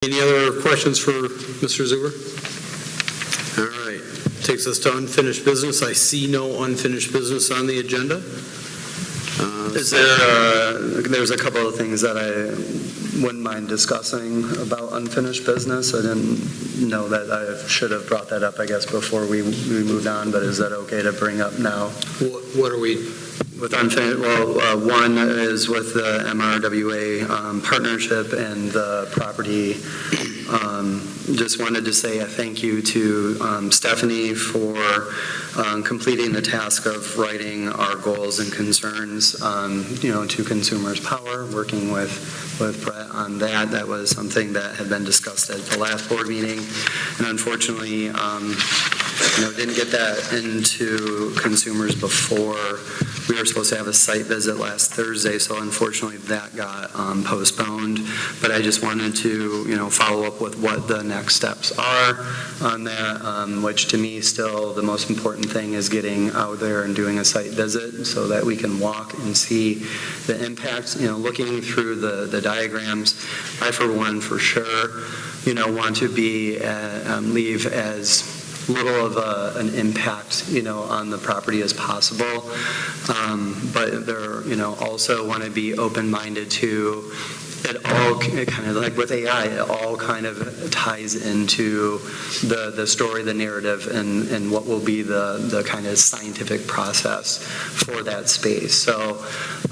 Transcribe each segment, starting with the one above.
Any other questions for Mr. Zuber? All right, takes us to unfinished business. I see no unfinished business on the agenda. There's a couple of things that I wouldn't mind discussing about unfinished business. I didn't know that I should have brought that up, I guess, before we moved on, but is that okay to bring up now? What are we? With unfinished, well, one is with the MRWA partnership and the property. Just wanted to say a thank you to Stephanie for completing the task of writing our goals and concerns, to Consumers Power, working with Brett on that. That was something that had been discussed at the last board meeting, and unfortunately, didn't get that into consumers before. We were supposed to have a site visit last Thursday, so unfortunately that got postponed. But I just wanted to, follow up with what the next steps are on that, which to me still the most important thing is getting out there and doing a site visit so that we can walk and see the impacts. Looking through the diagrams, I for one for sure, want to leave as little of an impact, on the property as possible. But they're, also want to be open-minded to it all, kind of like with AI, it all kind of ties into the story, the narrative, and what will be the kind of scientific process for that space. So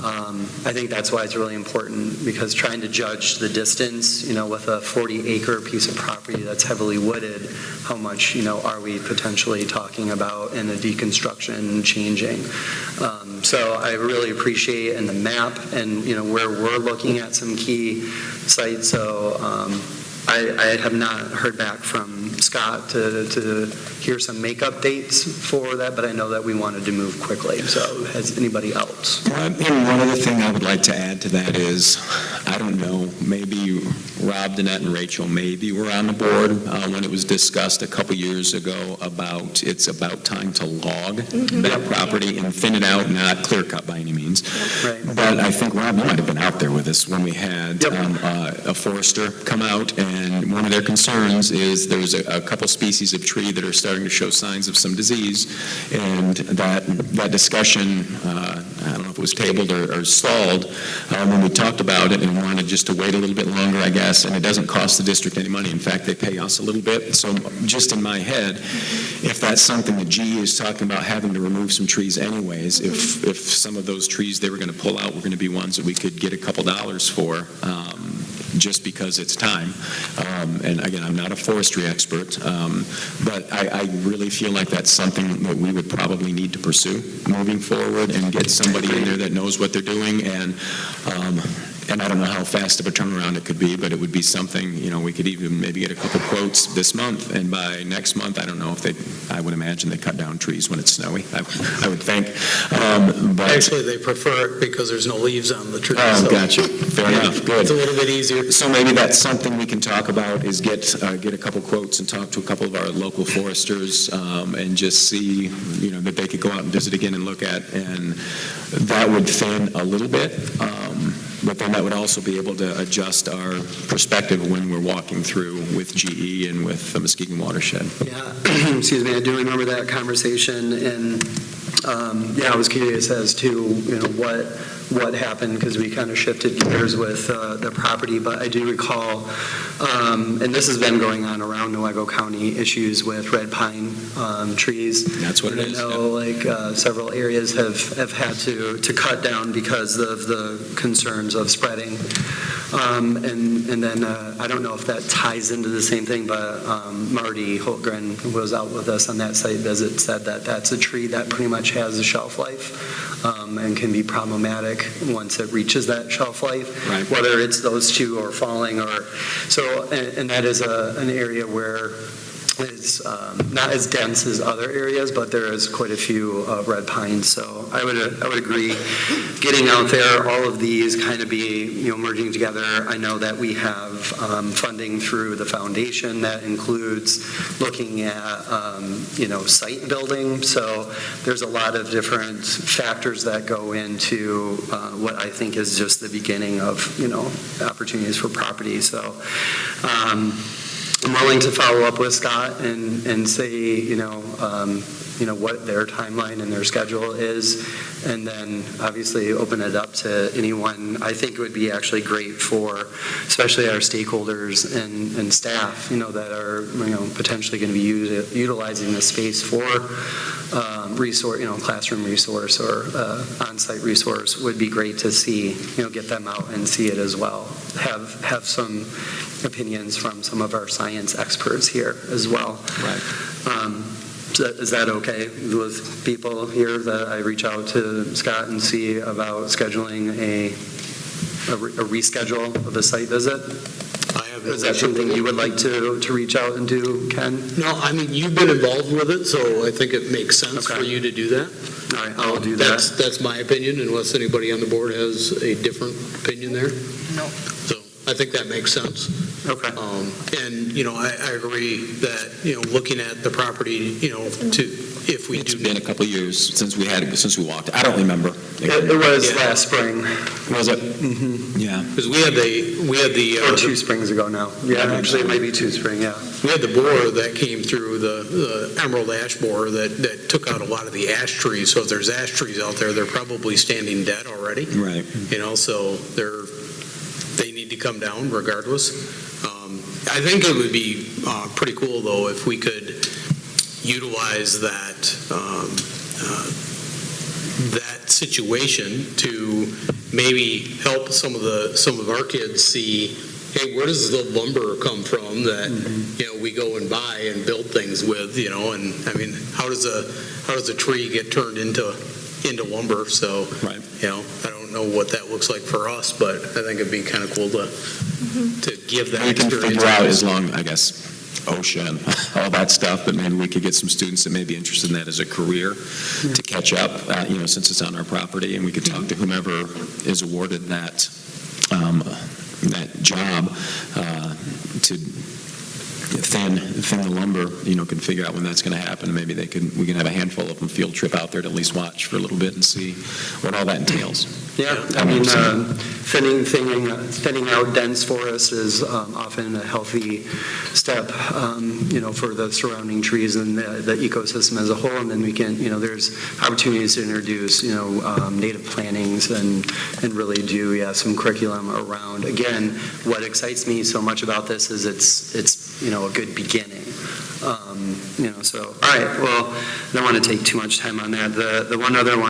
I think that's why it's really important, because trying to judge the distance, with a 40-acre piece of property that's heavily wooded, how much, are we potentially talking about in a deconstruction changing? So I really appreciate in the map and, where we're looking at some key sites. So I have not heard back from Scott to hear some makeup dates for that, but I know that we wanted to move quickly. So has anybody else? And one other thing I would like to add to that is, I don't know, maybe Rob, Danette, and Rachel maybe were on the board when it was discussed a couple years ago about it's about time to log that property and thin it out, not clear cut by any means. Right. But I think Rob, you might have been out there with us when we had a forester come out, and one of their concerns is there's a couple species of tree that are starting to show signs of some disease, and that discussion, I don't know if it was tabled or stalled when we talked about it, and wanted just to wait a little bit longer, I guess, and it doesn't cost the district any money. In fact, they pay us a little bit. So just in my head, if that's something that GE is talking about having to remove some trees anyways, if some of those trees they were going to pull out were going to be ones that we could get a couple dollars for, just because it's time. And again, I'm not a forestry expert, but I really feel like that's something that we would probably need to pursue moving forward and get somebody in there that knows what they're doing. And I don't know how fast of a turnaround it could be, but it would be something, we could even maybe get a couple quotes this month, and by next month, I don't know if I would imagine they cut down trees when it's snowy, I would think. But Actually, they prefer it because there's no leaves on the tree. Oh, gotcha. Fair enough. Good. It's a little bit easier. So maybe that's something we can talk about, is get a couple quotes and talk to a couple of our local foresters and just see, that they could go out and visit again and look at, and that would thin a little bit. But then that would also be able to adjust our perspective when we're walking through with GE and with the Muskegon Watershed. Yeah, excuse me, I do remember that conversation, and I was curious as to, what happened, because we kind of shifted gears with the property, but I do recall, and this has been going on around Newaygo County, issues with red pine trees. That's what and it is. I know, several areas have had to cut down because of the concerns of spreading. And then I don't know if that ties into the same thing, but Marty Holtgren, who was out with us on that site visit, said that that's a tree that pretty much has a shelf life and can be problematic once it reaches that shelf life, right. Whether it's those two or falling or so. And that is an area where is not as dense as other areas, but there is quite a few red pines. So I would agree, getting out there, all of these kind of be, merging together. I know that we have funding through the foundation that includes looking at, site building. So there's a lot of different factors that go into what I think is just the beginning of, opportunities for property. So I'm willing to follow up with Scott and say, what their timeline and their schedule is, and then obviously open it up to anyone. I think it would be actually great for, especially our stakeholders and staff, that are, potentially going to be utilizing the space for resource, classroom resource or on-site resource. Would be great to see, get them out and see it as well. Have some opinions from some of our science experts here as well. Right. Is that okay with people here, that I reach out to Scott and see about scheduling a reschedule of a site visit? Is that something you would like to reach out and do, Ken? No, I mean, you've been involved with it, so I think it makes sense for you to do that. All right, I'll do that. That's my opinion, unless anybody on the board has a different opinion there. No. So I think that makes sense. Okay. And, I agree that, looking at the property, if we It's do. been a couple of years since we walked. I don't remember. It was Yeah. last spring. Was it? Mm-hmm. Yeah. Because we had the. Or 2 springs ago now. Yeah, actually, it might be 2 spring, yeah. We had the borer that came through, the emerald ash borer that took out a lot of the ash trees. So if there's ash trees out there, they're probably standing dead already. Right. So they need to come down regardless. I think it would be pretty cool, though, if we could utilize that situation to maybe help some of our kids see, hey, where does the lumber come from that we go and buy and build things with, and I mean, how does a tree get turned into lumber? So Right. I don't know what that looks like for us, but I think it'd be kind of cool to give that We can experience. figure out, as long, I guess, OSHA and all that stuff, but maybe we could get some students that may be interested in that as a career to catch up, since it's on our property, and we could talk to whomever is awarded that job to thin the lumber, can figure out when that's going to happen, and maybe we can have a handful of them field trip out there to at least watch for a little bit and see what all that entails. Yeah, I mean, thinning out dense forest is often a healthy step, for the surrounding trees and the ecosystem as a whole. And then we can, there's opportunities to introduce, native plantings and really do, some curriculum around. Again, what excites me so much about this is it's a good beginning. So, all right, well, I don't want to take too much time on that. The one other one